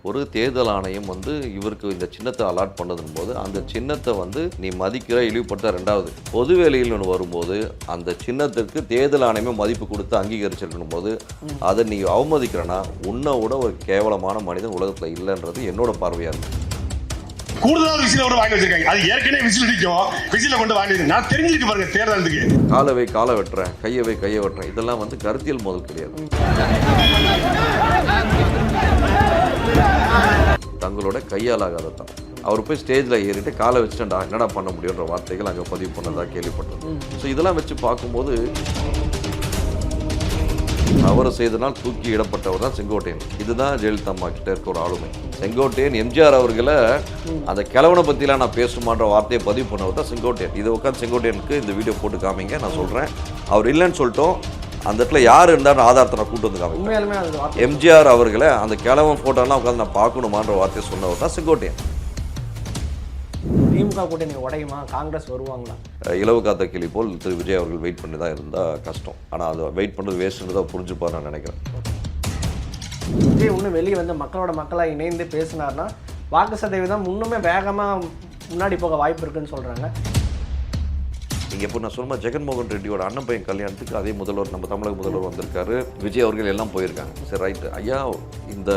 ஒரு தேர்தல் ஆணையம் வந்து இவருக்கு இந்த சின்னத்தை அலாட் பண்ணதும் போது அந்த சின்னத்தை வந்து நீ மதிக்கிற இழிவுபடுத்த. ரெண்டாவது பொது வேலையில் ஒன்று வரும்போது அந்த சின்னத்திற்கு தேர்தல் ஆணையமே மதிப்பு கொடுத்து அங்கீகரிச்சிருக்கணும் போது அதை நீ அவமதிக்கிறனா உன்னை விட ஒரு கேவலமான மனிதன் உலகத்தில் இல்லைன்றது என்னோட பார்வையாக இருக்குது. கூடுதலாக விசில கூட வாங்கி வச்சிருக்காங்க. அது ஏற்கனவே விசில் அடிக்கும், விசில கொண்டு வாங்கி நான் தெரிஞ்சிருக்கு பாருங்க. தேர்தலுக்கு காலவை காலை வெட்டுறேன், கையவை கையை வெட்டுறேன், இதெல்லாம் வந்து கருத்தியல் மோதல் கிடையாது. தங்களோட கையாலாகாததான் அவர் போய் ஸ்டேஜில் ஏறிட்டு காலை வச்சுட்டா என்னடா பண்ண முடியுன்ற வார்த்தைகள் அங்கே பதிவு பண்ணதாக கேள்விப்பட்டது. ஸோ இதெல்லாம் வச்சு பார்க்கும்போது அவரை செய்தனால் தூக்கி இடப்பட்டவர் தான் செங்கோட்டையன். இதுதான் ஜெயலலிதா அம்மா கிட்ட இருக்க ஒரு ஆளுமை. செங்கோட்டையன் எம்ஜிஆர் அவர்களை அந்த கிழவனை பற்றிலாம் நான் பேசுமான்ற வார்த்தையை பதிவு பண்ணவர் தான் செங்கோட்டையன். இதை உட்காந்து செங்கோட்டையனுக்கு இந்த வீடியோ போட்டு காமிங்க, நான் சொல்கிறேன். அவர் இல்லைன்னு சொல்லிட்டோம், அந்த இடத்துல யார் இருந்தாலும் ஆதாரத்தை நான் கூட்டு வந்து காமிங்க. எம்ஜிஆர் அவர்களை அந்த கிழவன் ஃபோட்டோலாம் உட்காந்து நான் பார்க்கணுமான்ற வார்த்தையை சொன்னவர் தான் செங்கோட்டையன். திமுக கூட்டணி உடையுமா, காங்கிரஸ் வருவாங்களா? இலவு காத்த கிளி போல் திரு விஜய் அவர்கள் வெயிட் பண்ணி தான் இருந்தால் கஷ்டம். ஆனால் அது வெயிட் பண்ணுறது வேஸ்ட்டுன்னு தான் புரிஞ்சுப்பார் நான் நினைக்கிறேன். விஜய் இன்னும் வெளியே வந்து மக்களோட மக்களாக இணைந்து பேசினார்னா வாக்கு சதவீதம் இன்னுமே வேகமாக முன்னாடி போக வாய்ப்பு இருக்குன்னு சொல்கிறாங்க. இங்கே இப்போ நான் சொல்லுமா ஜெகன்மோகன் ரெட்டியோட அண்ணன் பையன் கல்யாணத்துக்கு அதே முதல்வர் நம்ம தமிழக முதல்வர் வந்திருக்காரு, விஜய் அவர்கள் எல்லாம் போயிருக்காங்க. சரி ரைட்டு ஐயா, இந்த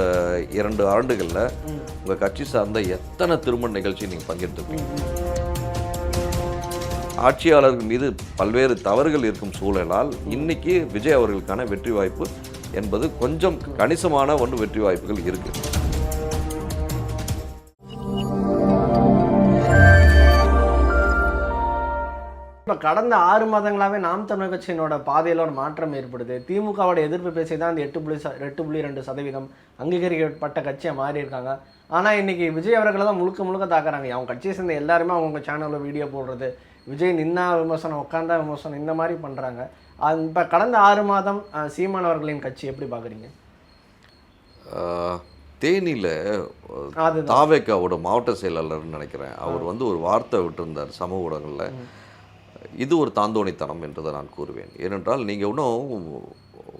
2 ஆண்டுகளில் உங்கள் கட்சி சார்ந்த எத்தனை திருமண நிகழ்ச்சி நீங்கள் பங்கெடுத்துருப்பீங்க? ஆட்சியாளர்கள் மீது பல்வேறு தவறுகள் இருக்கும் சூழலால் இன்னைக்கு விஜய் அவர்களுக்கான வெற்றி வாய்ப்பு என்பது கொஞ்சம் கணிசமான ஒன்று வெற்றி வாய்ப்புகள் இருக்குது. இப்போ கடந்த 6 மாதங்களாகவே நாம் தமிழர் கட்சியினோட பாதையில் ஒரு மாற்றம் ஏற்படுது. திமுகவோட எதிர்ப்பு பேசி தான் அந்த 8.2% அங்கீகரிக்கப்பட்ட கட்சியை மாறி இருக்காங்க. ஆனால் இன்றைக்கி விஜய் அவர்களை தான் முழுக்க தாக்குறாங்க. அவங்க கட்சியை சேர்ந்த எல்லாருமே அவங்க சேனலில் வீடியோ போடுறது, விஜய் நின்னா விமர்சனம், உட்காந்தா விமர்சனம், இந்த மாதிரி பண்ணுறாங்க. இப்போ கடந்த 6 மாதம் சீமான் அவர்களின் கட்சி எப்படி பார்க்குறீங்க? தேனியில் தாவேக்காவோட மாவட்ட செயலாளர்னு நினைக்கிறேன், அவர் வந்து ஒரு வார்த்தை விட்டுருந்தார் சமூக ஊடகங்களில். இது ஒரு தாந்தோணித்தனம் என்றதை நான் கூறுவேன். ஏனென்றால் நீங்கள் இன்னும்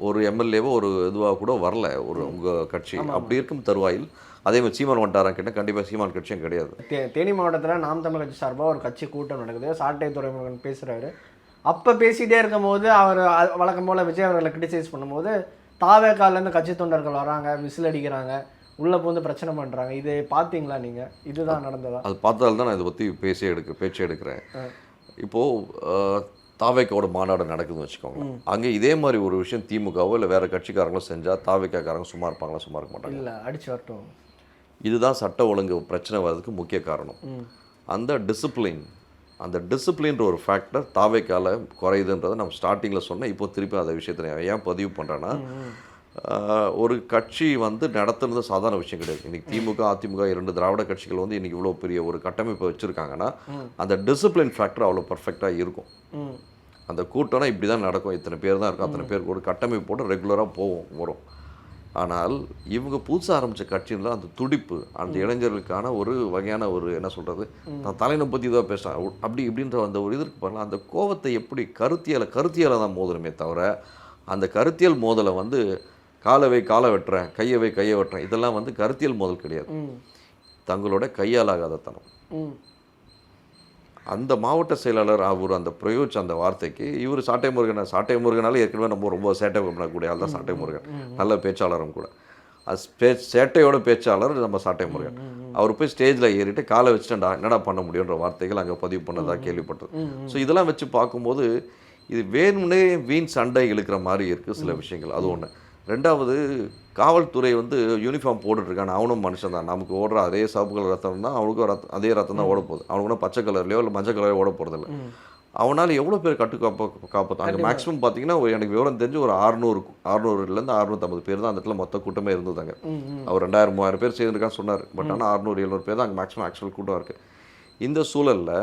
ஒரு எம்எல்ஏவோ ஒரு இதுவாக கூட வரல ஒரு உங்கள் கட்சி. அப்படி இருக்கும் தருவாயில் அதே மாதிரி சீமான் வந்துட்டாரா கேட்டால் கண்டிப்பாக சீமான் கட்சியும் கிடையாது. தேனி மாவட்டத்தில் நாம் தமிழ் கட்சி சார்பாக ஒரு கட்சி கூட்டம் நடக்குது. சாட்டை துறைமுருகன் பேசுகிறாரு. அப்போ பேசிகிட்டே இருக்கும் போது அவர் வழக்கம் போல் விஜய் அவர்களை கிரிட்டிசைஸ் பண்ணும்போது தாவேக்காலேருந்து கட்சி தொண்டர்கள் வராங்க, விசில் அடிக்கிறாங்க, உள்ளே போந்து பிரச்சனை பண்ணுறாங்க. இது பார்த்தீங்களா நீங்கள்? இதுதான் நடந்ததா? அது பார்த்தால்தான் நான் இதை பற்றி பேச்சே எடுக்கிறேன். இப்போது தாவேக்காவோட மாநாடு நடக்குதுன்னு வச்சுக்கோங்க. அங்கே இதே மாதிரி ஒரு விஷயம் திமுகவோ இல்லை வேறு கட்சிக்காரங்களோ செஞ்சால் தாவேக்காரங்க சும்மா இருப்பாங்களா? சும்மா இருக்க மாட்டாங்க. இல்லை, அடிச்சு வரட்டும். இதுதான் சட்ட ஒழுங்கு பிரச்சனை வர்றதுக்கு முக்கிய காரணம். அந்த டிசிப்ளின்ற ஒரு ஃபேக்டர் தாவேக்கால குறையுதுன்றதை நம்ம ஸ்டார்டிங்கில் சொன்னேன். இப்போ திருப்பி அந்த விஷயத்தை ஏன் பதிவு பண்ணுறேன்னா, ஒரு கட்சி வந்து நடத்துறது சாதாரண விஷயம் கிடையாது. இன்றைக்கி திமுக அதிமுக 2 திராவிட கட்சிகள் வந்து இன்றைக்கி இவ்வளோ பெரிய ஒரு கட்டமைப்பை வச்சுருக்காங்கன்னா அந்த டிசிப்ளின் ஃபேக்டர் அவ்வளோ பர்ஃபெக்டாக இருக்கும். அந்த கூட்டம்னா இப்படி தான் நடக்கும், இத்தனை பேர் தான் இருக்கும், அத்தனை பேருக்கு ஒரு கட்டமைப்பு போட்டு ரெகுலராக வரும். ஆனால் இவங்க புதுசாக ஆரம்பித்த கட்சியில் அந்த துடிப்பு, அந்த இளைஞர்களுக்கான ஒரு வகையான ஒரு என்ன சொல்கிறது, நான் தலைமை பற்றி தான் பேசுகிறேன் அப்படி இப்படின்ற அந்த ஒரு இதற்கு பாருங்கள். அந்த கோவத்தை எப்படி கருத்தியலை தான் மோதலுமே தவிர அந்த கருத்தியல் மோதலை வந்து காலவை காலை வெட்டுறேன், கையவை கையை வெட்டுறேன், இதெல்லாம் வந்து கருத்தியல் மோதல் கிடையாது. தங்களோட கையாலாகாதத்தனம். அந்த மாவட்ட செயலாளர் அவர் அந்த பிரயோஜிச்ச அந்த வார்த்தைக்கு இவர் சாட்டை முருகனால ஏற்கனவே நம்ம ரொம்ப சேட்டை பண்ணக்கூடிய ஆள் தான் சாட்டை முருகன். நல்ல பேச்சாளரும் கூட. அது சேட்டையோட பேச்சாளர் நம்ம சாட்டை முருகன். அவர் போய் ஸ்டேஜில் ஏறிட்டு காலை வச்சுட்டா என்னடா பண்ண முடியுன்ற வார்த்தைகள் அங்கே பதிவு பண்ணதாக கேள்விப்பட்டது. ஸோ இதெல்லாம் வச்சு பார்க்கும்போது இது வேணும்னே வீண் சண்டை இழுக்கிற மாதிரி இருக்குது சில விஷயங்கள். அது ஒன்று. ரெண்டாவது, காவல்துறை வந்து யூனிஃபார்ம் போட்டுட்ருக்கான், அவனும் மனுஷன் தான். நமக்கு ஓடுற அதே சிவப்பு கலர் ரத்தம் தான் அவனுக்கும் அதே ரத்தம் தான் ஓட போகுது. அவனுக்கு கூட பச்சை கலர்லையோ இல்லை மஞ்சள் கலரையோ ஓட போகிறதில்ல. அவனால் எவ்வளோ பேர் காப்பாற்றும். அங்கே மேக்ஸிமம் பார்த்தீங்கன்னா எனக்கு விவரம் தெரிஞ்சு ஒரு 600 650 பேர் தான் அந்த இடத்துல மொத்த கூட்டமே இருந்ததாங்க. அவர் 2000-3000 பேர் சேர்ந்துருக்கான்னு சொன்னார். பட் ஆனால் 600-700 பேர் தான் அங்கே மேக்ஸிமம் ஆக்சுவல் கூட்டம் இருக்குது. இந்த சூழலில்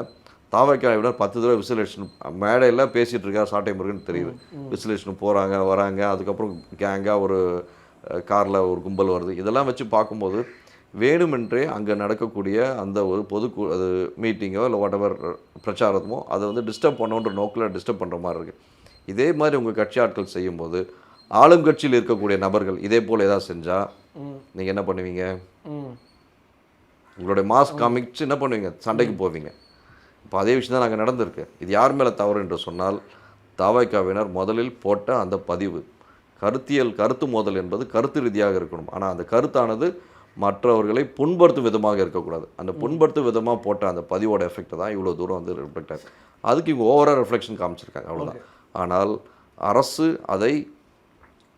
தாவேக்காவை விட 10 தடவை விசிலேஷன் மேடையில் பேசிகிட்டு இருக்கார் சாட்டை முருகன் தெரியுது. விசிலேஷன் போகிறாங்க வராங்க, அதுக்கப்புறம் கேங்காக ஒரு காரில் ஒரு கும்பல் வருது. இதெல்லாம் வச்சு பார்க்கும்போது வேணுமென்றே அங்கே நடக்கக்கூடிய அந்த ஒரு அது மீட்டிங்கோ இல்லை வாட்டெவர் பிரச்சாரமோ அதை வந்து டிஸ்டர்ப் பண்ணோன்ற நோக்கில் டிஸ்டர்ப் பண்ணுற மாதிரி இருக்குது. இதே மாதிரி உங்கள் கட்சி ஆட்கள் செய்யும்போது ஆளும் கட்சியில் இருக்கக்கூடிய நபர்கள் இதே போல் ஏதாவது செஞ்சால் நீங்கள் என்ன பண்ணுவீங்க? உங்களுடைய மாஸ் காமிச்சு என்ன பண்ணுவீங்க, சண்டைக்கு போவீங்க. இப்போ அதே விஷயம் தான் நாங்கள் நடந்திருக்கு. இது யார் மேலே தவறு என்று சொன்னால், தவைக்காவினர் முதலில் போட்ட அந்த பதிவு கருத்து மோதல் என்பது கருத்து ரீதியாக இருக்கணும். ஆனால் அந்த கருத்தானது மற்றவர்களை புண்படுத்தும் விதமாக இருக்கக்கூடாது. அந்த புண்படுத்தும் விதமாக போட்ட அந்த பதிவோட எஃபெக்ட் தான் இவ்வளோ தூரம் வந்து ரிஃப்ளெக்ட் ஆகுது. அதுக்கு இவங்க ஓவராக ரிஃப்ளெக்ஷன் காமிச்சிருக்காங்க, அவ்வளோதான். ஆனால் அரசு அதை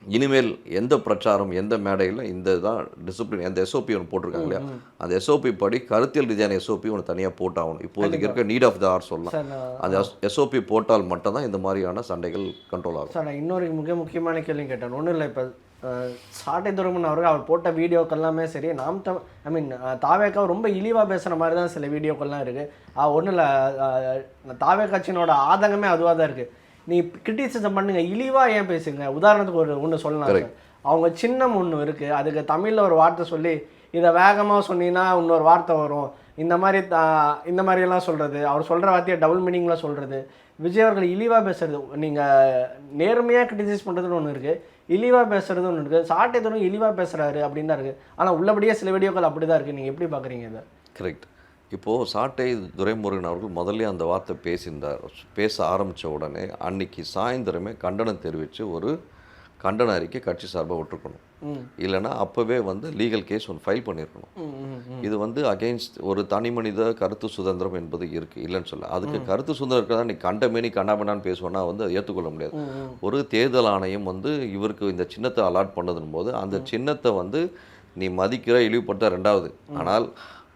இனிமேல் எந்த பிரச்சாரம் எந்த மேடையில் இந்த தான் டிசிப்ளின் எந்த எஸ்ஓபி ஒன்று போட்டிருக்காங்க இல்லையா, அந்த எஸ்ஓபி படி கருத்தியல் ரீதியான எஸ்ஓபி ஒன்று தனியாக போட்டாகணும். இப்போதைக்கு இருக்க நீட் ஆஃப் த ஆர் சொல்லலாம். அந்த எஸ்ஓபி போட்டால் மட்டும்தான் இந்த மாதிரியான சண்டைகள் கண்ட்ரோல் ஆகும். சார், நான் இன்னொரு முக்கியமான கேள்வி கேட்டேன். ஒன்றும் இல்லை, இப்போ சாட்டை துரைமுருகன் அவர்கள் அவர் போட்ட வீடியோக்கள் எல்லாமே சரி, தாவேக்கா ரொம்ப இழிவாக பேசுகிற மாதிரி தான் சில வீடியோக்கள்லாம் இருக்குது. ஒன்றும் இல்லை, தாவேக்காட்சியினோட ஆதங்கமே அதுவாக தான் இருக்குது. நீ கிரிட்டிசிசம் பண்ணுங்க, இழிவாக ஏன் பேசுங்க. உதாரணத்துக்கு ஒன்று சொல்லலாம் சார், அவங்க சின்னம் ஒன்று இருக்குது, அதுக்கு தமிழில் ஒரு வார்த்தை சொல்லி இதை வேகமாக சொன்னீங்கன்னா இன்னொரு வார்த்தை வரும், இந்த மாதிரியெல்லாம் சொல்கிறது, அவர் சொல்கிற வார்த்தையை டபுள் மீனிங்கில் சொல்கிறது. விஜய் அவர்கள் இழிவாக பேசுறது, நீங்கள் நேர்மையாக கிரிட்டிசைஸ் பண்ணுறதுன்னு ஒன்று இருக்குது, இழிவாக பேசுறது ஒன்று இருக்குது. சாட்டை துறை இழிவாக பேசுகிறாரு அப்படின்னு தான் இருக்குது. ஆனால் உள்ளபடியே சில வீடியோக்கள் அப்படி தான் இருக்குது. நீங்கள் எப்படி பார்க்குறீங்க இதை? கரெக்ட். இப்போது சாட்டை துரைமுருகன் அவர்கள் முதல்ல அந்த வார்த்தை பேச ஆரம்பித்த உடனே அன்னைக்கு சாயந்தரமே கண்டனம் தெரிவித்து ஒரு கண்டன அறிக்கை கட்சி சார்பாக விட்டுருக்கணும். இல்லைன்னா அப்போவே வந்து லீகல் கேஸ் ஒன்று ஃபைல் பண்ணியிருக்கணும். இது வந்து அகெயின்ஸ்ட் ஒரு தனி மனித கருத்து சுதந்திரம் என்பது இருக்குது, இல்லைன்னு சொல்ல. அதுக்கு கருத்து சுதந்திரம் இருக்கிறதா நீ கண்டமேனி கண்ணாபண்ணான்னு பேசுவோன்னா வந்து அதை ஏற்றுக்கொள்ள முடியாது. ஒரு தேர்தல் ஆணையம் வந்து இவருக்கு இந்த சின்னத்தை அலாட் பண்ணதும் போது அந்த சின்னத்தை வந்து நீ மதிக்கிற இழிவுபடுத்த ரெண்டாவது. ஆனால்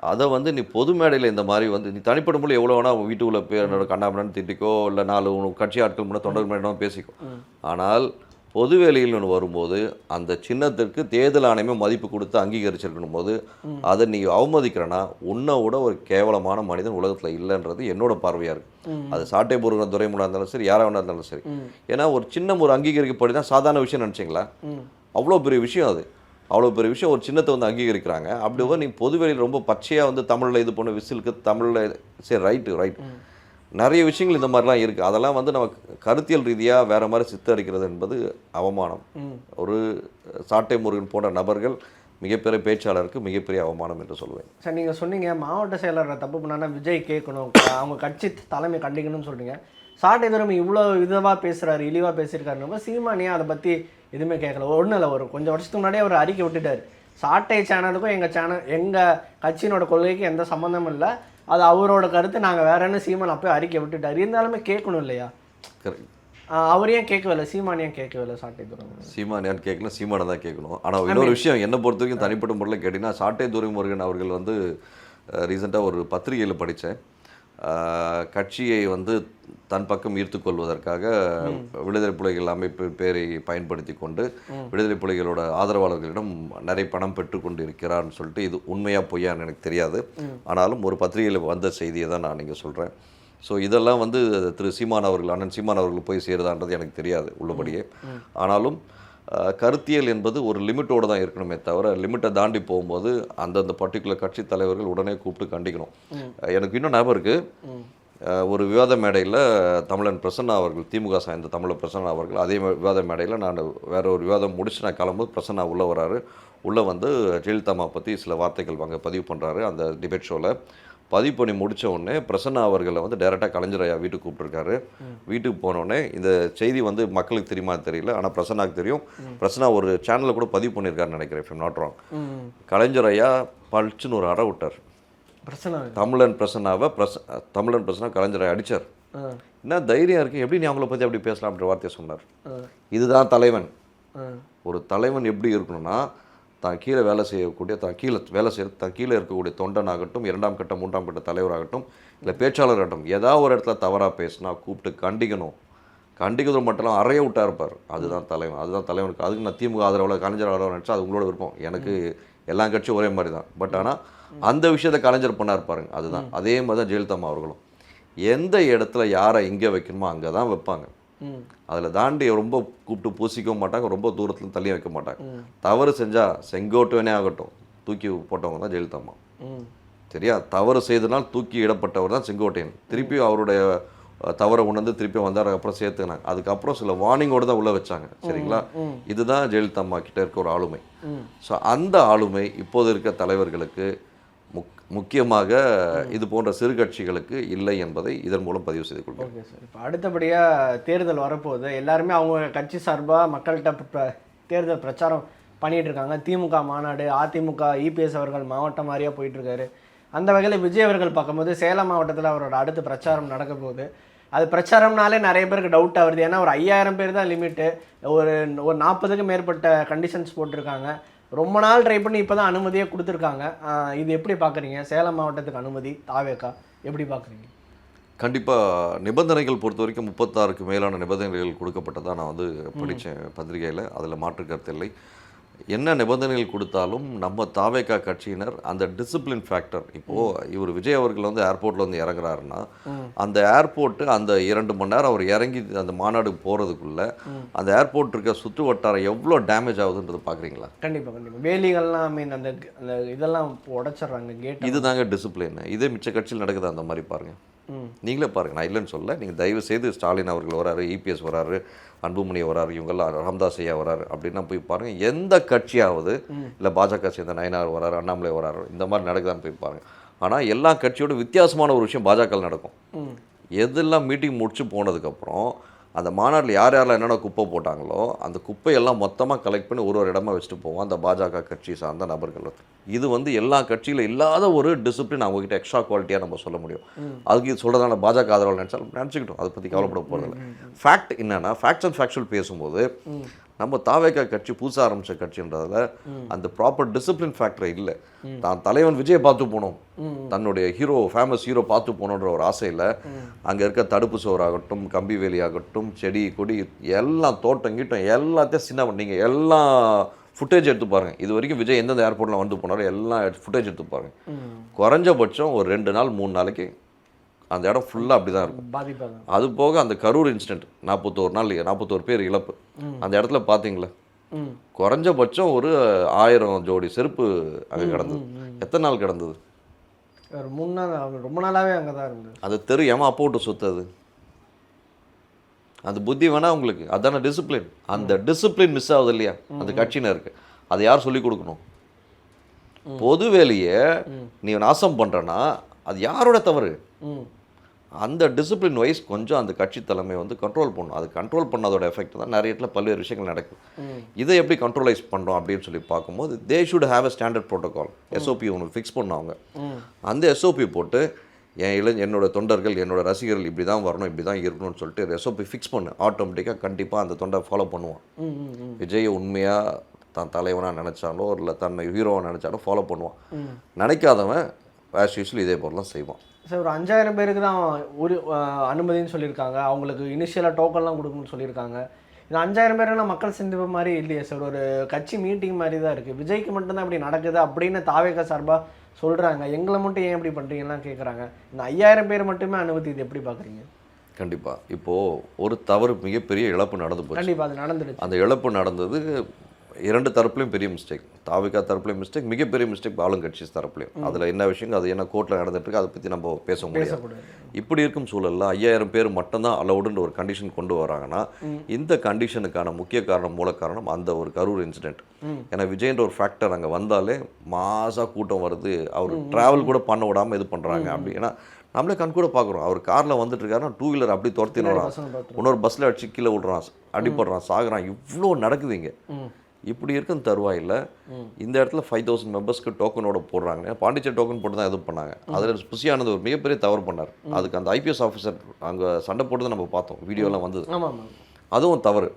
அதை வந்து நீ பொது மேடையில் இந்த மாதிரி வந்து நீ தனிப்பட்ட முறையில் எவ்வளோ வேணால் வீட்டுக்குள்ளே போய் என்னோட கண்ணாபண்ணான்னு திட்டிக்கோ, இல்லை 4 கட்சி ஆட்கள் முன்னே தொண்டர் மேடம் பேசிக்கோ. ஆனால் பொது வேலையில் ஒன்று வரும்போது அந்த சின்னத்திற்கு தேர்தல் ஆணையமே மதிப்பு கொடுத்து அங்கீகரிச்சிருக்கணும் போது அதை நீ அவமதிக்கிறனா உன்னை விட ஒரு கேவலமான மனிதன் உலகத்தில் இல்லைன்றது என்னோட பார்வையாக இருக்குது. அது சாட்டை முருகன் துரைமுருகனாக இருந்தாலும் சரி, யாராக வேணா இருந்தாலும் சரி. ஏன்னா ஒரு சின்ன ஒரு அங்கீகரிக்கப்படி தான் சாதாரண விஷயம் நினச்சிங்களா? அவ்வளோ பெரிய விஷயம் அது. அவ்வளோ பெரிய விஷயம், ஒரு சின்னத்தை வந்து அங்கீகரிக்கிறாங்க. அப்படி நீ பொதுவெளியில் ரொம்ப பச்சையாக வந்து தமிழில் இது பண்ண விசிலுக்கு தமிழில் சரி ரைட் நிறைய விஷயங்கள் இந்த மாதிரிலாம் இருக்குது. அதெல்லாம் வந்து நம்ம கருத்தியல் ரீதியாக வேறு மாதிரி சித்தரிக்கிறது என்பது அவமானம். ஒரு சாட்டை முருகன் போன்ற நபர்கள் மிகப்பெரிய பேச்சாளருக்கு மிகப்பெரிய அவமானம் என்று சொல்லுவேன். சார், நீங்கள் சொன்னீங்க மாவட்ட செயலரை தப்பு பண்ணானா விஜய் கேட்கணும், அவங்க கட்சி தலைமை கண்டிக்கணும்னு சொல்கிறீங்க. சாட்டை துரை இவ்வளோ இதுவாக பேசுகிறாரு, இழிவாக பேசியிருக்காருன்னு சீமானியா அதை பற்றி எதுவுமே கேட்கல. ஒன்றும் இல்லை, ஒரு கொஞ்சம் வருஷத்துக்கு முன்னாடியே அவர் அறிக்கை விட்டுட்டார். சாட்டை சேனலுக்கும் எங்கள் கட்சியினோட கொள்கைக்கு எந்த சம்மந்தமும் இல்லை, அது அவரோட கருத்து, நாங்கள் வேறன்னு சீமான் அப்போயே அறிக்கை விட்டுட்டார். இருந்தாலுமே கேட்கணும் இல்லையா? அவர் ஏன் கேட்கவில்லை? சீமானியா கேட்கவில்லை? சாட்டை துரை சீமானியான்னு கேட்கணும், சீமானை தான் கேட்கணும். ஆனால் இன்னொரு விஷயம் என்னை பொறுத்த வரைக்கும் தனிப்பட்ட முறையில் கேட்டிங்கன்னா, சாட்டை துரைமுருகன் அவர்கள் வந்து ரீசெண்டாக ஒரு பத்திரிகையில் படித்தேன். கட்சியை வந்து தன் பக்கம் ஈர்த்து கொள்வதற்காக விடுதலை புலிகள் அமைப்பு பேரை பயன்படுத்தி கொண்டு விடுதலை புலிகளோட ஆதரவாளர்களிடம் நிறைய பணம் பெற்றுக்கொண்டு இருக்கிறார்னு சொல்லிட்டு, இது உண்மையாக பொய்யான்னு எனக்கு தெரியாது. ஆனாலும் ஒரு பத்திரிகையில் வந்த செய்தியை தான் நான் இங்கே சொல்கிறேன். ஸோ இதெல்லாம் வந்து திரு சீமான் அவர்கள், அண்ணன் சீமான் அவர்கள் போய் சேருதான்றது எனக்கு தெரியாது உள்ளபடியே. ஆனாலும் கருத்தியல் என்பது ஒரு லிமிட்டோடு தான் இருக்கணுமே தவிர, லிமிட்டை தாண்டி போகும்போது அந்தந்த பர்டிகுலர் கட்சி தலைவர்கள் உடனே கூப்பிட்டு கண்டிக்கணும். எனக்கு இன்னும் ஞாபகம் இருக்குது, ஒரு விவாத மேடையில் தமிழன் பிரசன்னா அவர்கள், திமுக சார்ந்த தமிழன் பிரசன்னா அவர்கள், அதே விவாத மேடையில் நான் வேற ஒரு விவாதம் முடிச்சு நான் கிளம்பும்போது பிரசன்னா உள்ளே வராரு. உள்ளே வந்து ஜெயலலிதாமா பற்றி சில வார்த்தைகள் வாங்க பதிவு பண்ணுறாரு. அந்த டிபேட் ஷோவில் பதிவு பண்ணி முடித்த உடனே பிரசன்னா அவர்களை வந்து டைரெக்டாக கலைஞர் ஐயா வீட்டுக்கு கூப்பிட்டுருக்காரு. வீட்டுக்கு போனோடனே இந்த செய்தி வந்து மக்களுக்கு தெரியுமா தெரியல, ஆனால் பிரசன்னாவுக்கு தெரியும். பிரசன்னா ஒரு சேனலில் கூட பதிவு பண்ணியிருக்காருன்னு நினைக்கிறேன், இஃப் ஐம் நாட் ராங். கலைஞர் ஐயா பழிச்சுன்னு ஒரு அறை விட்டார் தமிழன் பிரசன்னா கலைஞரை அடித்தார். என்ன தைரியம் இருக்குது, எப்படி நீ அவங்கள பற்றி அப்படி பேசலாம் அப்படின்ற வார்த்தையை சொன்னார். இதுதான் தலைவன். ஒரு தலைவன் எப்படி இருக்கணும்னா, தான் கீழே வேலை செய்யக்கூடிய, தான் கீழே இருக்கக்கூடிய தொண்டனாகட்டும், 2ஆம் கட்ட 3ஆம் கட்ட தலைவராகட்டும், இல்லை பேச்சாளராகட்டும், ஏதாவது ஒரு இடத்துல தவறாக பேசினா கூப்பிட்டு கண்டிக்கணும். கண்டிக்கிறது மட்டும் அறைய விட்டா இருப்பார். அதுதான் தலைவனுக்கு. அதுக்கு நான் திமுக ஆதரவாளர், கலைஞர் ஆதரவாளர் நினச்சா அது உங்களோட விருப்பம். எனக்கு எல்லா கட்சியும் ஒரே மாதிரி தான். பட் ஆனால் அந்த விஷயத்தை கலைஞர் பண்ணார் பாருங்க, அதுதான். அதே மாதிரி தான் ஜெயலலிதா அவர்களும் எந்த இடத்துல யாரை எங்கே வைக்கணுமோ அங்கே தான் வைப்பாங்க. அதில் தாண்டி ரொம்ப கூப்பிட்டு பூசிக்கவும் மாட்டாங்க, ரொம்ப தூரத்தில் தள்ளி வைக்க மாட்டாங்க. தவறு செஞ்சால் செங்கோட்டுவனே ஆகட்டும் தூக்கி போட்டவங்க தான் ஜெயலலிதா. சரியா? தவறு செய்தனால் தூக்கி இடப்பட்டவர் தான் செங்கோட்டையன். திருப்பி அவருடைய தவறை உணர்ந்து திருப்பி வந்தார், அப்புறம் சேர்த்துனாங்க. அதுக்கப்புறம் சில வார்னிங்கோடு தான் உள்ளே வச்சாங்க. சரிங்களா? இதுதான் ஜெயலலிதா கிட்ட இருக்க ஒரு ஆளுமை. ஸோ அந்த ஆளுமை இப்போது இருக்க தலைவர்களுக்கு முக்கியமாக இது போன்ற சிறு கட்சிகளுக்கு இல்லை என்பதை இதன் மூலம் பதிவு செய்து கொள்கிறேன். Okay sir. இப்போ அடுத்தபடியாக தேர்தல் வரப்போகுது. எல்லாருமே அவங்க கட்சி சார்பாக மக்கள்கிட்ட தேர்தல் பிரச்சாரம் பண்ணிகிட்டு இருக்காங்க. திமுக மாநாடு, அதிமுக இபிஎஸ் அவர்கள் மாவட்டம் வாரியாக போயிட்டுருக்காரு. அந்த வகையில் விஜய் அவர்கள் பார்க்கும்போது சேலம் மாவட்டத்தில் அவரோட அடுத்த பிரச்சாரம் நடக்க போகுது. அது பிரச்சாரம்னாலே நிறைய பேருக்கு டவுட்டாக வருது. ஏன்னா ஒரு 5000 பேர் தான் லிமிட்டு. ஒரு 40க்கும் மேற்பட்ட கண்டிஷன்ஸ் போட்டிருக்காங்க. ரொம்ப நாள் ட்ரை பண்ணி இப்போ தான் அனுமதியே கொடுத்துருக்காங்க. இது எப்படி பார்க்குறீங்க? சேலம் மாவட்டத்துக்கு அனுமதி தாவேக்கா எப்படி பார்க்குறீங்க? கண்டிப்பாக நிபந்தனைகள் பொறுத்த வரைக்கும் 36க்கு மேலான நிபந்தனைகள் கொடுக்கப்பட்டதாக நான் வந்து படித்தேன் பத்திரிகையில். அதில் மாற்று கருத்து இல்லை. என்ன நிபந்தனைகள் கொடுத்தாலும் நம்ம தாவேக்கா கட்சியினர் அந்த டிசிப்ளின் ஃபேக்டர், இப்போது இவர் விஜய் அவர்கள் வந்து ஏர்போர்ட்டில் வந்து இறங்குறாருன்னா அந்த ஏர்போர்ட்டு அந்த 2 மணி நேரம் அவர் இறங்கி அந்த மாநாடுக்கு போகிறதுக்குள்ளே அந்த ஏர்போர்ட் இருக்க சுற்று வட்டாரம் எவ்வளோ டேமேஜ் ஆகுதுன்றது பார்க்குறீங்களா? கண்டிப்பாக வேலிகள்லாம் அந்த அந்த இதெல்லாம் உடைச்சிட்றாங்க கேட். இதுதாங்க டிசிப்ளின். இதே மிச்ச கட்சியில் நடக்குது அந்த மாதிரி பாருங்கள். நீங்களே பாருங்கள், நான் இல்லைன்னு சொல்ல. நீங்கள் தயவு செய்து ஸ்டாலின் அவர்கள் வராரு, இபிஎஸ் வராரு, அன்புமணி வராரு, இவங்கெல்லாம் ராமதாஸ் ஐயா வராரு அப்படின்னா போய் பாருங்கள். எந்த கட்சியாவது இல்லை பாஜக சேர்ந்த நயனார் வராரு, அண்ணாமலை வராரு, இந்த மாதிரி நடக்குதான்னு போய் பாருங்கள். ஆனால் எல்லா கட்சியோட வித்தியாசமான ஒரு விஷயம் பாஜக நடக்கும். எதெல்லாம் மீட்டிங் முடிச்சு போனதுக்கப்புறம் அந்த மாநாட்டில் யார் யாரெல்லாம் என்னென்ன குப்பை போட்டாங்களோ அந்த குப்பையெல்லாம் மொத்தமாக கலெக்ட் பண்ணி ஒரு இடமா வச்சுட்டு போவோம் அந்த பாஜக கட்சி சார்ந்த நபர்கள். இது வந்து எல்லா கட்சியில் இல்லாத ஒரு டிசிப்ளின் அவங்ககிட்ட எக்ஸ்ட்ரா குவாலிட்டியாக நம்ம சொல்ல முடியும். அதுக்கு இது சொல்கிறதான பாஜக ஆதரவு நினச்சிக்கிட்டோம், அதை பற்றி கவலைப்பட போகிறதில்ல. ஃபேக்ட் என்னென்னா ஃபேக்ட்ஸ் அண்ட் ஃபேக்சுவல் பேசும்போது நம்ம தாவேக்கா கட்சி புதுசாக ஆரம்பித்த கட்சின்றதில் அந்த ப்ராப்பர் டிசிப்ளின் ஃபேக்டரை இல்லை. தான் தலைவன் விஜயை பார்த்து போனோம், தன்னுடைய ஹீரோ ஃபேமஸ் ஹீரோ பார்த்து போகணுன்ற ஒரு ஆசையில் அங்கே இருக்க தடுப்பு சோறாகட்டும், கம்பி வேலி ஆகட்டும், செடி கொடி எல்லாம் தோட்டம் கீட்டம் எல்லாத்தையும் சின்ன நீங்கள் எல்லாம் ஃபுட்டேஜ் எடுத்து பாருங்கள். இது வரைக்கும் விஜய் எந்தெந்த ஏர்போர்ட்டில் வந்து போனாரோ எல்லாம் ஃபுட்டேஜ் எடுத்து பாருங்கள். குறைஞ்சபட்சம் ஒரு 2 நாள் 3 நாளைக்கு அந்த இடம் ஃபுல்லாக அப்படி தான் இருக்கும். அது போக அந்த கரூர் இன்சிடென்ட் 41 பேர் இழப்பு அந்த இடத்துல பார்த்தீங்களா? குறைஞ்சபட்சம் ஒரு 1000 ஜோடி செருப்பு அங்கே கிடந்தது. எத்தனை நாள் கிடந்தது? 3 நாள். ரொம்ப நாளாகவே அங்கே தான் இருந்தது. அது தெரு ஏமா அப்போ விட்டு சுத்தது? அந்த புத்தி வேணா உங்களுக்கு, அதான டிசிப்ளின். அந்த டிசிப்ளின் மிஸ் ஆகுது இல்லையா அந்த கட்சியினருக்கு? அதை யார் சொல்லிக் கொடுக்கணும்? பொது வேலையை நீ நாசம் பண்ணுறன்னா அது யாரோட தவறு? அந்த டிசிப்ளின் வைஸ் கொஞ்சம் அந்த கட்சி தலைமை வந்து கண்ட்ரோல் பண்ணணும். அது கண்ட்ரோல் பண்ணதோட எஃபெக்ட் தான் நிறைய இடத்துல பல்வேறு விஷயங்கள் நடக்குது. இதை எப்படி கண்ட்ரோலைஸ் பண்ணுறோம் அப்படின்னு சொல்லி பார்க்கும்போது they should have a standard protocol, SOP ஒன்று ஃபிக்ஸ் பண்ணுவாங்க. அந்த எஸ்ஓபி போட்டு என்னோட தொண்டர்கள் என்னோட ரசிகர்கள் இப்படி தான் வரணும், இப்படி தான் இருக்கணும்னு சொல்லிட்டு எஸ்ஓபி ஃபிக்ஸ் பண்ணு, ஆட்டோமேட்டிக்காக கண்டிப்பாக அந்த தொண்டை ஃபாலோ பண்ணுவான். விஜய் உண்மையாக தான் தலைவனாக நினச்சாலோ இல்லை தன்னை ஹீரோவாக நினச்சாலும் ஃபாலோ பண்ணுவான். நினைக்காதவன் ஆஸ் யூஸ்வல் இதே போலலாம் செய்வான். சார், ஒரு 5000 பேருக்கு தான் ஒரு அனுமதின்னு சொல்லியிருக்காங்க. அவங்களுக்கு இனிஷியலாக டோக்கன்லாம் கொடுக்கணும்னு சொல்லியிருக்காங்க. இந்த 5000 பேரெல்லாம் மக்கள் சந்திப்பு மாதிரி இல்லையே சார், ஒரு கட்சி மீட்டிங் மாதிரி தான் இருக்குது. விஜய்க்கு மட்டும்தான் இப்படி நடக்குது அப்படின்னு தாவேக்கா சார்பாக சொல்கிறாங்க. எங்களை மட்டும் ஏன் இப்படி பண்ணுறீங்கலாம் கேட்குறாங்க. இந்த 5000 பேர் மட்டுமே அனுமதி, இது எப்படி பார்க்குறீங்க? கண்டிப்பாக இப்போது ஒரு தவறு, மிகப்பெரிய இழப்பு நடந்து போச்சு. கண்டிப்பாக அது நடந்துடுச்சு. அந்த இழப்பு நடந்தது 2 தரப்புலையும் பெரிய மிஸ்டேக். தாவேக்கா தரப்புலையும் மிஸ்டேக், மிகப்பெரிய மிஸ்டேக் ஆளுங்கட்சி தரப்புலையும். அதில் என்ன விஷயங்கள், அது என்ன கோர்ட்டில் நடந்துட்டுருக்கு, அதை பற்றி நம்ம பேச முடியாது. இப்படி இருக்கும் சூழலில் 5000 பேர் மட்டும்தான் அலவுடுன்ற ஒரு கண்டிஷன் கொண்டு வராங்கன்னா இந்த கண்டிஷனுக்கான முக்கிய காரணம், மூல காரணம் அந்த ஒரு கரூர் இன்சிடென்ட். ஏன்னா விஜய்ன்ற ஒரு ஃபேக்டர் அங்கே வந்தாலே மாசாக கூட்டம் வருது, அவர் ட்ராவல் கூட பண்ண விடாமல் இது பண்ணுறாங்க. அப்படி ஏன்னா நம்மளே கண் கூட பார்க்குறோம். அவர் காரில் வந்துட்டு இருக்காருன்னா 2 வீலர் அப்படி துரத்தின்னு வரான், இன்னொரு பஸ்ஸில் அடிச்சு கீழே விடுறான், அடிப்படுறான், சாகுறான். இவ்வளோ நடக்குதுங்க. இப்படி இருக்கும் தருவாயில் இந்த இடத்துல 5000 மெம்பர்ஸ்க்கு டோக்கனோட போடுறாங்க. பாண்டிச்சேரி டோக்கன் போட்டு தான் இது பண்ணாங்க. அதில் புஷியானது ஒரு மிகப்பெரிய தவறு பண்ணார். அதுக்கு அந்த ஐபிஎஸ் ஆஃபீஸர் அங்கே சண்டை போட்டு நம்ம பார்த்தோம், வீடியோலாம் வந்தது. அதுவும் தவறு.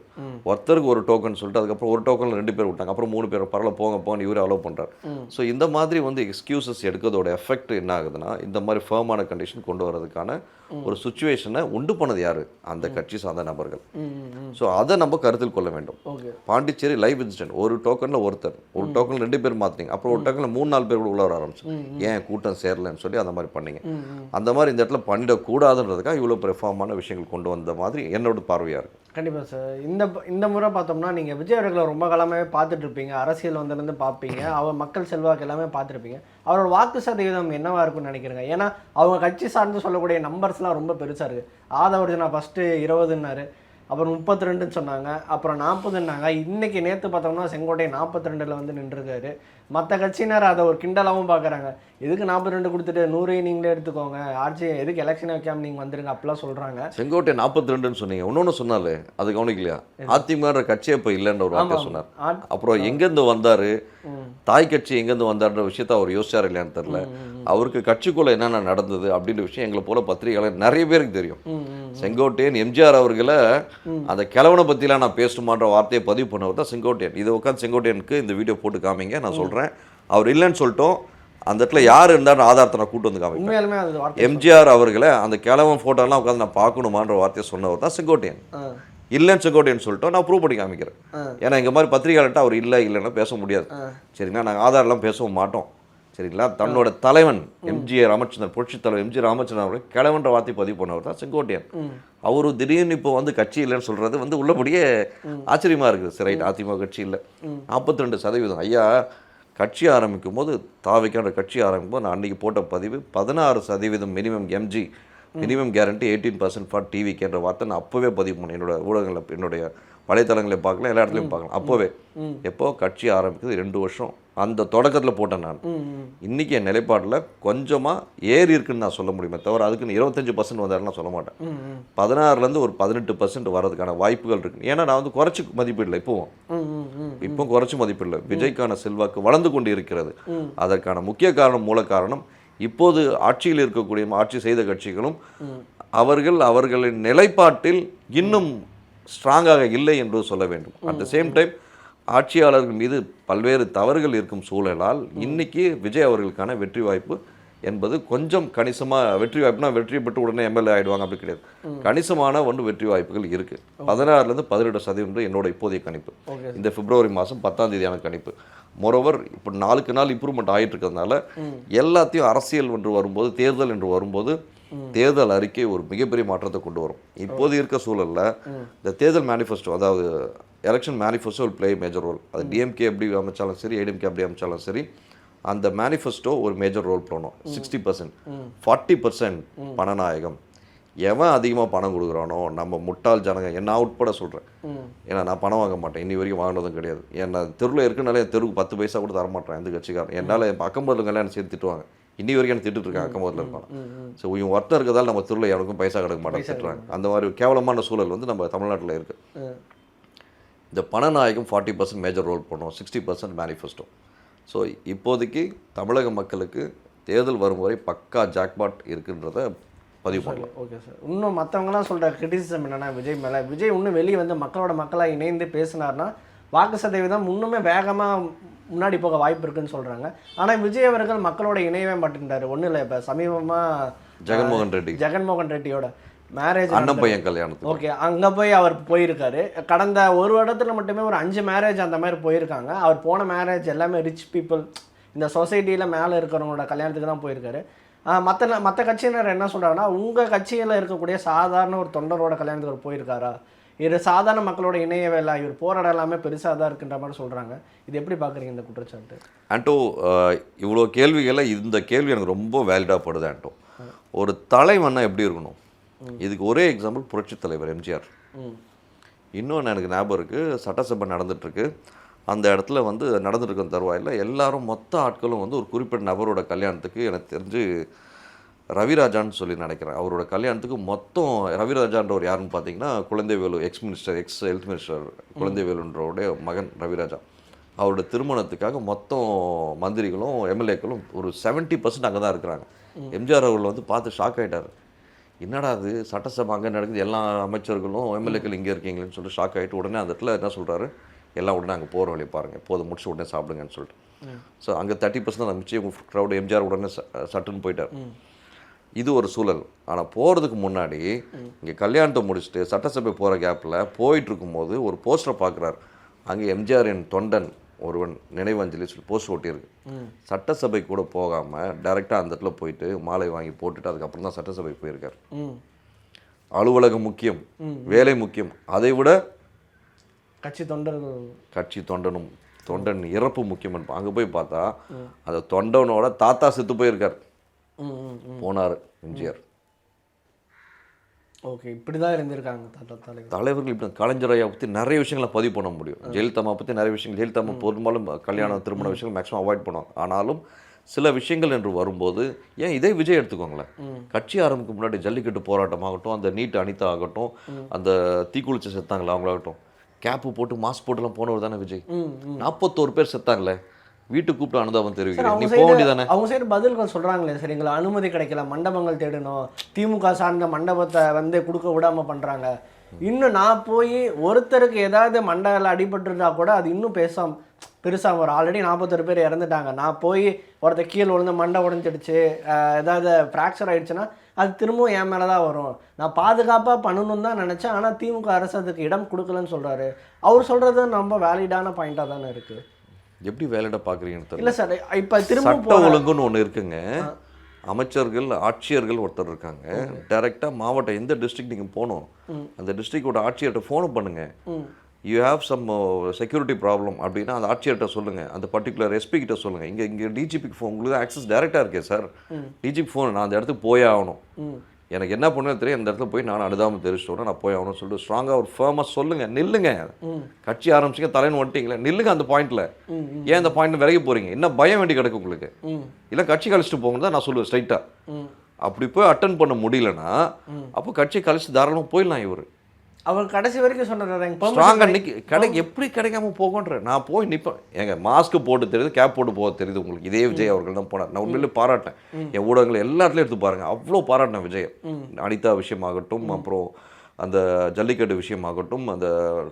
ஒருத்தருக்கு ஒரு டோக்கன் சொல்லிட்டு அதுக்கப்புறம் ஒரு டோக்கனில் 2 பேர் விட்டாங்க, அப்புறம் 3 பேர் பரவாயில்ல போங்க போங்க இவரே அலோவ் பண்ணுறாரு. ஸோ இந்த மாதிரி வந்து எக்ஸ்கியூசஸ் எடுக்கிறதோட எஃபெக்ட் என்ன ஆகுதுன்னா இந்த மாதிரி ஃபேமான கண்டிஷன் கொண்டு வரதுக்கான ஒரு சுச்சுவேஷனை உண்டு பண்ணது யார்? அந்த கட்சி சார்ந்த நபர்கள். ஸோ அதை நம்ம கருத்தில் கொள்ள வேண்டும். பாண்டிச்சேரி லைவ் இன்சிடென்ட், ஒரு டோக்கனில் ஒருத்தர், ஒரு டோக்கனில் 2 பேர் மாற்றினீங்க, அப்புறம் ஒரு டோக்கனில் 3-4 பேர் கூட உள்ள வர ஆரம்பிச்சு, ஏன் கூட்டம் சேரலன்னு சொல்லி அந்த மாதிரி பண்ணீங்க. அந்த மாதிரி இந்த இடத்துல பண்ணிடக்கூடாதுன்றதுக்காக இவ்வளோ பெர்ஃபார்மான விஷயங்கள் கொண்டு வந்த மாதிரி என்னோட பார்வையாக இருக்குது. கண்டிப்பாக சார். இந்த முறை பார்த்தோம்னா நீங்கள் விஜய் அவர்களை ரொம்ப காலமாகவே பார்த்துட்டு இருப்பீங்க, அரசியல் வந்திருந்து பார்ப்பீங்க, அவர் மக்கள் செல்வாக்கு எல்லாமே பார்த்துருப்பீங்க. அவரோட வாக்கு சதவீதம் என்னவா இருக்குன்னு நினைக்கிறேங்க? ஏன்னா அவங்க கட்சி சார்ந்து சொல்லக்கூடிய நம்பர்ஸ்லாம் ரொம்ப பெருசாக இருக்குது. ஆதவர்ஜனா ஃபஸ்ட்டு 20ன்னாரு, அப்புறம் 32ன்னு சொன்னாங்க, அப்புறம் 40ன்னாங்க. இன்றைக்கி நேற்று பார்த்தோம்னா செங்கோட்டை 42ல் வந்து நின்றுருக்காரு. மற்ற கட்சியினர் அதை ஒரு கிண்டலாகவும் பார்க்குறாங்க. எதுக்கு 42 கொடுத்துட்டு 100 நீங்களே எடுத்துக்கோங்க, ஆட்சி எதுக்கு எலெக்ஷன் வைக்காம நீங்கள் வந்துருங்க அப்படிலாம் சொல்கிறாங்க. செங்கோட்டை 42ன்னு சொன்னீங்க, இன்னொன்று சொன்னாலே அது கவனிக்கலையா? அதிமுகன்ற கட்சியே இப்போ இல்லைன்ற ஒரு வார்த்தை சொன்னார். அப்புறம் எங்கேருந்து வந்தார், தாய் கட்சி எங்கேருந்து வந்தார்ன்ற விஷயத்த அவர் யோசிச்சார் இல்லையான்னு தெரில. அவருக்கு கட்சிக்குள்ளே என்னென்ன நடந்தது அப்படின்ற விஷயம் எங்களை போல பத்திரிகையாளர் நிறைய பேருக்கு தெரியும். செங்கோட்டையன் எம்ஜிஆர் அவர்களை அந்த கிழவனை பற்றிலாம் நான் பேசணுமான்ற வார்த்தையை பதிவு பண்ணவர் தான் செங்கோட்டையன். இதை உட்காந்து செங்கோட்டையனுக்கு இந்த வீடியோ போட்டு காமிங்க, நான் சொல்கிறேன். அவர் இல்லைன்னு சொல்லிட்டோம், அந்த இடத்துல யார் இருந்தாலும் ஆதாரத்தை நான் கூட்டு வந்து காமிப்பேன். எம்ஜிஆர் அவர்களை அந்த கிழவன் ஃபோட்டோலாம் உட்காந்து நான் பார்க்கணுமான்ற வார்த்தையை சொன்னவர் தான் செங்கோட்டையன். இல்லைன்னு செங்கோட்டையன் சொல்லிட்டோம், நான் ப்ரூவ் பண்ணி காமிக்கிறேன். ஏன்னா எங்கள் மாதிரி பத்திரிகையாளர்கிட்ட அவர் இல்லைன்னா பேச முடியாது. சரிங்களா, நாங்கள் ஆதாரம்லாம் பேசவும் மாட்டோம். சரிங்களா, தன்னோட தலைவன் எம்ஜிஆர் ராமச்சந்திரன், புரட்சி தலைவர் எம்ஜி ராமச்சந்திரன் அவர்கள் கிழவன்ற வார்த்தை பதிவு பண்ணவர் தான் செங்கோட்டையன். அவரு திடீர்னு இப்போ வந்து கட்சி இல்லைன்னு சொல்றது வந்து உள்ளபடியே ஆச்சரியமா இருக்குது. சரி, அதிமுக கட்சி இல்லை, 42%. ஐயா கட்சி ஆரம்பிக்கும் போது, தாவைக்கான கட்சி ஆரம்பிக்கும் போது நான் அன்றைக்கி போட்ட பதிவு 16% minimum MG, minimum guarantee 18% for டிவிக்குன்ற வார்த்தை நான் அப்போவே பதிவு பண்ணேன். என்னோட ஊடகங்களில், என்னுடைய வலைத்தளங்களை பார்க்கலாம், எல்லா இடத்துலையும் பார்க்கலாம். அப்போவே எப்போ கட்சி ஆரம்பிக்குது 2 வருஷம் அந்த தொடக்கத்தில் போட்டேன் நான். இன்றைக்கி என் நிலைப்பாட்டில் கொஞ்சமாக ஏறி இருக்குன்னு நான் சொல்ல முடியுமே தவிர அதுக்குன்னு 25% வந்தாருன்னு சொல்ல மாட்டேன். 16% ஒரு 18% வரதுக்கான வாய்ப்புகள் இருக்குது. ஏன்னா நான் வந்து குறைச்சி மதிப்பிடல, இப்போ குறைச்சி மதிப்பிடல. விஜய்க்கான செல்வாக்கு வளர்ந்து கொண்டு இருக்கிறது. அதற்கான முக்கிய காரணம், மூல காரணம், இப்போது ஆட்சியில் இருக்கக்கூடிய, ஆட்சி செய்த கட்சிகளும் அவர்களின் நிலைப்பாட்டில் இன்னும் ஸ்ட்ராங்காக இல்லை என்று சொல்ல வேண்டும். அட் த சேம் டைம் ஆட்சியாளர்கள் மீது பல்வேறு தவறுகள் இருக்கும் சூழலால் இன்னைக்கு விஜய் அவர்களுக்கான வெற்றி வாய்ப்பு என்பது கொஞ்சம் கணிசமாக, வெற்றி வாய்ப்புனா வெற்றி பெற்று உடனே எம்எல்ஏ ஆகிடுவாங்க அப்படி கிடையாது. கணிசமான வெற்றி வாய்ப்புகள் இருக்குது. 16% 18% என்னோட இப்போதைய கணிப்பு. இந்த பிப்ரவரி மாதம் 10ஆம் தேதியான கணிப்பு. மொரோவர் இப்போ நாளுக்கு நாள் இம்ப்ரூவ்மெண்ட் ஆகிட்டு இருக்கிறதுனால எல்லாத்தையும் அரசியல் என்று வரும்போது, தேர்தல் என்று வரும்போது தேர்தல் அறிக்கை ஒரு மிகப்பெரிய மாற்றத்தை கொண்டு வரும். இப்போது இருக்க சூழலில் இந்த தேர்தல் மேனிஃபெஸ்டோ, அதாவது election manifesto will play major role. அது டிஎம்கே எப்படி அமைச்சாலும் சரி, ஏடிஎம்கே எப்படி அமைச்சாலும் சரி, அந்த மேனிஃபெஸ்டோ ஒரு மேஜர் ரோல் பண்ணணும். 60%, 40% பணநாயகம். எவன் அதிகமாக பணம் கொடுக்குறானோ, நம்ம முட்டாள் ஜனங்க, நான் உட்பட சொல்கிறேன், ஏன்னா நான் பணம் வாங்க மாட்டேன், இன்னி வரைக்கும் வாங்கினதும் கிடையாது. ஏன்னா தெருவில் இருக்குனாலே என் தெருவுக்கு 10 பைசா கூட தரமாட்டேன் எந்த கட்சிக்காரன். என்னால் அக்கம்பதுலங்கள்லாம் என்ன சேர்த்து திட்டுவாங்க, இன்னி வரைக்கும் எனக்கு திட்டுட்டு இருக்காங்க அக்கம்பதில் இருப்பாங்க. ஸோ இவன் ஒருத்தர் இருக்கிறதால நம்ம தெருவில் யாருக்கும் பைசா கிடைக்க மாட்டேன் திட்டுறாங்க. அந்த மாதிரி கேவலமான சூழல் வந்து நம்ம தமிழ்நாட்டில் இருக்குது. இந்த பணநாயகம் 40% மேஜர் ரோல் பண்ணும், 60% மேனிஃபெஸ்டோ. ஸோ இப்போதைக்கு தமிழக மக்களுக்கு தேர்தல் வரும் வரை பக்கா ஜாக்பாட் இருக்குன்றத பதிவு பண்ணலாம். Okay sir. இன்னும் மற்றவங்கலாம் சொல்கிற கிரிட்டிசிசம் என்னென்னா விஜய் மேலே, விஜய் இன்னும் வெளியே வந்து மக்களோட மக்களாக இணைந்து பேசினார்னா வாக்கு சதவீதம் இன்னுமே வேகமாக முன்னாடி போக வாய்ப்பு இருக்குன்னு சொல்கிறாங்க. ஆனால் விஜய் அவர்கள் மக்களோட இணையவே மாட்டேன்றாரு. ஒன்றும் இல்லை, இப்போ சமீபமாக ஜெகன்மோகன் ரெட்டியோட மேரேஜ், அண்ணன் பையன் கல்யாணம், ஓகே, அங்கே போய் அவர் போயிருக்காரு. கடந்த ஒரு வருடத்தில் மட்டுமே ஒரு 5 மேரேஜ் அந்த மாதிரி போயிருக்காங்க. அவர் போன மேரேஜ் எல்லாமே ரிச் பீப்புள், இந்த சொசைட்டியில் மேலே இருக்கிறவங்களோட கல்யாணத்துக்கு தான் போயிருக்காரு. மற்ற கட்சியினர் என்ன சொல்கிறாங்கன்னா, உங்கள் கட்சியில் இருக்கக்கூடிய சாதாரண ஒரு தொண்டரோட கல்யாணத்துக்கு அவர் போயிருக்காரா, இது சாதாரண மக்களோட இணையவே இல்லை, இவர் போராட எல்லாமே பெருசாக தான் இருக்குன்ற மாதிரி சொல்கிறாங்க. இது எப்படி பார்க்குறீங்க இந்த குற்றச்சாட்டு? ஆண்டோ, இவ்வளோ கேள்விகளை, இந்த கேள்வி எனக்கு ரொம்ப வேலிடாக படுது. ஆண்டோ, ஒரு தலைவன்னா எப்படி இருக்கணும்? இதுக்கு ஒரே எக்ஸாம்பிள் புரட்சி தலைவர் எம்ஜிஆர். இன்னொன்று எனக்கு ஞாபகம் இருக்குது, சட்டசபை நடந்துகிட்ருக்கு. அந்த இடத்துல வந்து நடந்துருக்க தருவாயில் எல்லாரும் மொத்த ஆட்களும் வந்து ஒரு குறிப்பிட்ட நபரோட கல்யாணத்துக்கு, எனக்கு தெரிஞ்சு ரவிராஜான்னு சொல்லி நினைக்கிறேன், அவரோட கல்யாணத்துக்கு மொத்தம், ரவிராஜான்றவர் யாருன்னு பார்த்தீங்கன்னா குழந்தைவேலு, எக்ஸ் ஹெல்த் மினிஸ்டர் குழந்தைவேலுன்றோடைய மகன் ரவிராஜா. அவரோட திருமணத்துக்காக மொத்தம் மந்திரிகளும் எம்எல்ஏக்களும் ஒரு 70% அங்கே தான் இருக்கிறாங்க. எம்ஜிஆர் அவர்கள் வந்து பார்த்து ஷாக் ஆகிட்டார். என்னடா அது, சட்டசபை அங்கே நடக்குது, எல்லா அமைச்சர்களும் எம்எல்ஏக்கள் இங்கே இருக்கீங்களேன்னு சொல்லிட்டு ஷாக் ஆகிட்டு உடனே அந்த இடத்துல என்ன சொல்கிறாரு, எல்லாம் உடனே அங்கே போகிற வழி பாருங்கள், இப்போது முடிச்சு உடனே சாப்பிடுங்கன்னு சொல்லிட்டு. ஸோ அங்கே 30% தான் மிச்சம் க்ரௌடு. எம்ஜிஆர் உடனே சட்டுன்னு போயிட்டார். இது ஒரு சூழல். ஆனால் போகிறதுக்கு முன்னாடி இங்கே கல்யாணத்தை முடிச்சுட்டு சட்டசபை போகிற கேப்பில் போயிட்டுருக்கும்போது ஒரு போஸ்டரை பார்க்குறாரு. அங்கே எம்ஜிஆரின் தொண்டன் ஒருவன் நினைவஞ்சலி சொல்லி போஸ்டர் ஒட்டியிருக்கு. சட்டசபை கூட போகாமல் டைரெக்டாக அந்த இடத்துல போயிட்டு மாலை வாங்கி போட்டுட்டு அதுக்கப்புறம் தான் சட்டசபை போயிருக்கார். அலுவலகம் முக்கியம், வேலை முக்கியம், அதை விட கட்சி தொண்டன் இறப்பு முக்கியம். அங்கே போய் பார்த்தா அந்த தொண்டனோட தாத்தா செத்து போயிருக்கார். போனார் எம்ஜிஆர். ஓகே, இப்படி தான் இருந்திருக்காங்க தலைவர். தலைவர்கள் இப்படி கலைஞரையை பற்றி நிறைய விஷயங்களை பதிவு பண்ண முடியும். ஜெயலலிதா பற்றி நிறைய விஷயங்கள், ஜெயலலிதா பெரும்பாலும் கல்யாணம் திருமண விஷயங்கள் மேக்ஸிமம் அவாய்ட் பண்ணுவாங்க. ஆனாலும் சில விஷயங்கள் என்று வரும்போது ஏன் இதே விஜய் எடுத்துக்கோங்களேன், கட்சி ஆரம்பிக்க முன்னாடி ஜல்லிக்கட்டு போராட்டமாகட்டும், அந்த நீட் அனிதா ஆகட்டும், அந்த தீக்குளிச்சு செத்தாங்களா அவங்களாகட்டும், கேப்பு போட்டு மாஸ்க் போட்டுலாம் போனவர் தானே விஜய். 41 பேர் செத்தாங்களே, வீட்டுக்கு கூப்பிட்டு அனுதாபம் தெரிவிக்கிறேன், நீ போக வேண்டியதானே. அவங்க சைடு பதில்கள் சொல்றாங்களே சார், எங்களை அனுமதி கிடைக்கல, மண்டபங்கள் தேடணும், திமுக சார்ந்த மண்டபத்தை வந்து கொடுக்க விடாம பண்றாங்க. இன்னும் நான் போய் ஒருத்தருக்கு ஏதாவது மண்டல அடிபட்டுருந்தா கூட அது இன்னும் பெருசாக வரும். ஆல்ரெடி 41 பேர் இறந்துட்டாங்க. நான் போய் ஒருத்தர் கீழே விழுந்து மண்டை உடஞ்சிடுச்சு, ஏதாவது ஃப்ராக்சர் ஆயிடுச்சுன்னா அது திரும்பவும் என் மேலே தான் வரும். நான் பாதுகாப்பாக பண்ணணும்னு தான் நினச்சேன். ஆனால் திமுக அரசு அதுக்கு இடம் கொடுக்கலன்னு சொல்கிறாரு. அவர் சொல்கிறது ரொம்ப வேலிடான பாயிண்டாக தானே இருக்குது. எப்படி வேலிடாக பார்க்குறீங்கன்னு இல்லை சார், இப்போ திரும்ப சட்ட ஒழுங்குன்னு ஒன்று இருக்குங்க. அமைச்சர்கள் ஆட்சியர்கள் ஒருத்தர் இருக்காங்க. டைரெக்டாக மாவட்டம் எந்த டிஸ்ட்ரிக்ட் நீங்கள் போகணும், அந்த டிஸ்ட்ரிக்டோட ஆட்சியர்கிட்ட ஃபோன் பண்ணுங்க. You have some security problem அப்படின்னா அந்த ஆட்சியர்கிட்ட சொல்லுங்கள், அந்த பர்டிகுலர் எஸ்பி கிட்ட சொல்லுங்கள். இங்கே டிஜிபிக்கு ஃபோன், உங்களுக்கு ஆக்சஸ் டேரெக்டாக இருக்கே சார், டிஜிபி ஃபோன், நான் அந்த இடத்துக்கு போயே ஆகணும், எனக்கு என்ன பண்ணுறது தெரியும், அந்த இடத்துல போய் நான் அனுதாபம் தெரிவிச்சிட்டோன்னா நான் போய் ஆகணும்னு சொல்லிட்டு ஸ்ட்ராங்காக ஒரு ஃபேமாக சொல்லுங்கள். நில்லுங்க, கட்சி ஆரம்பிச்சிங்க, தலைன்னு வந்துட்டீங்களே, நில்லுங்க அந்த பாயிண்டில். ஏன் அந்த பாயிண்ட் விலகி போகிறீங்க, என்ன பயம் வேண்டி கிடக்கு உங்களுக்கு, இல்லை கட்சி கழிச்சிட்டு போங்கன்னு தான் நான் சொல்லுவேன் ஸ்ட்ரைட்டாக. அப்படி போய் அட்டன் பண்ண முடியலன்னா அப்போ கட்சியை கழிச்சு தாராளமாக போயிடலாம். இவர் அவர் கடைசி வரைக்கும் சொன்னார் ஸ்ட்ராங்காக நிற்க எப்படி கிடைக்காம போகன்ற. நான் போய் நிற்பேன், எங்கள் மாஸ்க்கு போட்டு தெரியுது, கேப் போட்டு போக தெரியுது உங்களுக்கு. இதே விஜய் அவர்கள் தான் போனார். நான் உண்மையிலே பாராட்டேன். என் ஊடகங்கள் எல்லாத்துலேயும் எடுத்து பாருங்கள், அவ்வளோ பாராட்டினேன் விஜய். அனிதா விஷயமாகட்டும், அப்புறம் அந்த ஜல்லிக்கட்டு விஷயமாகட்டும், அந்த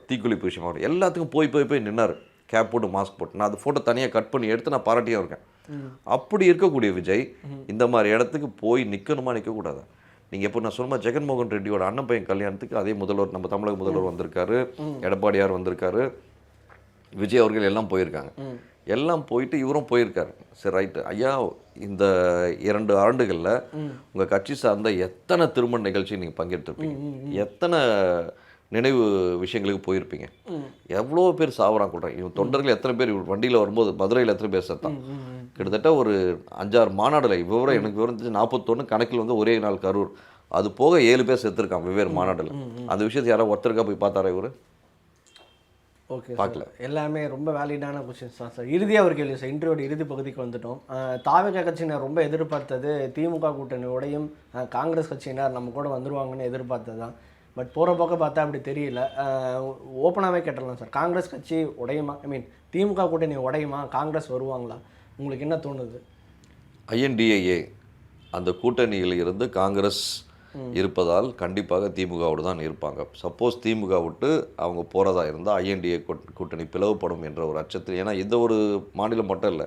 தீக்குளிப்பு விஷயமாகட்டும், எல்லாத்துக்கும் போய் நின்னார், கேப் போட்டு மாஸ்க் போட்டு. நான் அந்த ஃபோட்டோ தனியாக கட் பண்ணி எடுத்து நான் பாராட்டியும் இருக்கேன். அப்படி இருக்கக்கூடிய விஜய் இந்த மாதிரி இடத்துக்கு போய் நிற்கணுமா நிற்கக்கூடாது. நீங்கள் எப்போ நான் சொன்ன ஜெகன்மோகன் ரெட்டியோட அண்ணன் பையன் கல்யாணத்துக்கு அதே முதல்வர், நம்ம தமிழக முதல்வர் வந்திருக்காரு, எடப்பாடியார் வந்திருக்காரு, விஜய் அவர்கள் எல்லாம் போயிருக்காங்க. எல்லாம் போயிட்டு இவரும் போயிருக்காரு. சரி ரைட்டு ஐயா, இந்த 2 ஆண்டுகளில் உங்கள் கட்சி சார்ந்த எத்தனை திருமண நிகழ்ச்சி நீங்கள் பங்கெடுத்துருப்பீங்க, எத்தனை நினைவு விஷயங்களுக்கு போயிருப்பீங்க, எவ்வளோ பேர் சாவறான் கொள்றாங்க. இவன் தொண்டர்கள் எத்தனை பேர் வண்டியில் வரும்போது மதுரையில் எத்தனை பேர் செத்தான். கிட்டத்தட்ட ஒரு 5-6 மாநாடுல விவரம் எனக்கு விவரம் 41 கணக்கில் வந்து ஒரே நாள் கரூர், அது போக 7 பேர் செத்துருக்கான் வெவ்வேறு மாநாடுல. அந்த விஷயத்தை யாரோ ஒருத்தருக்கா போய் பார்த்தாரா இவர்? ஓகே, பார்க்கல. எல்லாமே ரொம்ப வேலிடான கொஸ்டின்ஸ் தான் சார். இறுதியாக ஒரு கேள்வி சார், இன்டர்வியோட இறுதி பகுதிக்கு வந்துட்டோம். தாவேகா கட்சியினர் ரொம்ப எதிர்பார்த்தது திமுக கூட்டணியோடையும் காங்கிரஸ் கட்சியினர் நம்ம கூட வந்துருவாங்கன்னு எதிர்பார்த்தது தான். பட் போகிற போக்க பார்த்தா அப்படி தெரியல. ஓப்பனாகவே கேட்டுடலாம் சார், காங்கிரஸ் கட்சி உடையுமா, திமுக கூட்டணி உடையுமா, காங்கிரஸ் வருவாங்களா, உங்களுக்கு என்ன தோணுது? INDAA அந்த கூட்டணியில் இருந்து காங்கிரஸ் இருப்பதால் கண்டிப்பாக திமுகவோடு தான் இருப்பாங்க. சப்போஸ் திமுக விட்டு அவங்க போகிறதா இருந்தால் INDA கூட்டணி பிளவுபடும் என்ற ஒரு அச்சத்தில். ஏன்னா இந்த ஒரு மாநிலம் மட்டும் இல்லை,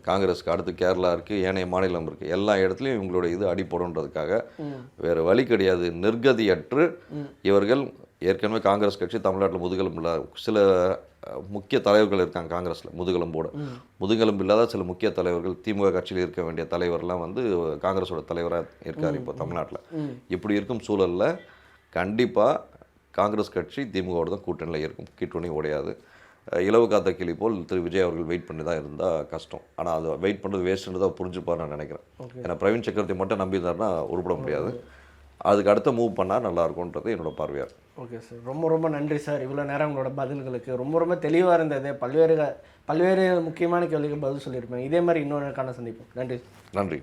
காங்கிரஸுக்கு அடுத்து கேரளா இருக்குது, ஏனைய மாநிலம் இருக்குது, எல்லா இடத்துலையும் இவங்களுடைய இது அடிப்படுன்றதுக்காக வேறு வழி கிடையாது. நிர்கதியற்று இவர்கள் ஏற்கனவே காங்கிரஸ் கட்சி தமிழ்நாட்டில் முதுகெலும்பு இல்லாத சில முக்கிய தலைவர்கள் இருக்காங்க காங்கிரஸில், முதுகெலும்பு இல்லாத சில முக்கிய தலைவர்கள், திமுக கட்சியில் இருக்க வேண்டிய தலைவர்லாம் வந்து காங்கிரஸோட தலைவராக இருக்கார் இப்போ தமிழ்நாட்டில். இப்படி இருக்கும் சூழலில் கண்டிப்பாக காங்கிரஸ் கட்சி திமுகவோட தான் கூட்டணியில் இருக்கும், கூட்டணி உடையாது. இலவு காத்த கிளி போல் திரு விஜய் அவர்கள் வெயிட் பண்ணி தான் இருந்தால் கஷ்டம். ஆனால் அது வெயிட் பண்ணுறது வேஸ்ட்டுன்னு தான் புரிஞ்சுப்பார் நான் நினைக்கிறேன். ஏன்னா பிரவீன் சக்கரவர்த்தி மட்டும் நம்பியிருந்தாருன்னா உருப்பட முடியாது. அதுக்கு அடுத்த மூவ் பண்ணால் நல்லாயிருக்கும்ன்றது என்னோடய பார்வையாக. ஓகே சார், ரொம்ப நன்றி சார். இவ்வளோ நேரம் உங்களோட பதில்களுக்கு ரொம்ப தெளிவாக இருந்தது. பல்வேறு முக்கியமான கேள்விக்கு பதில் சொல்லியிருப்பேன். இதே மாதிரி இன்னொரு சந்திப்போம். நன்றி.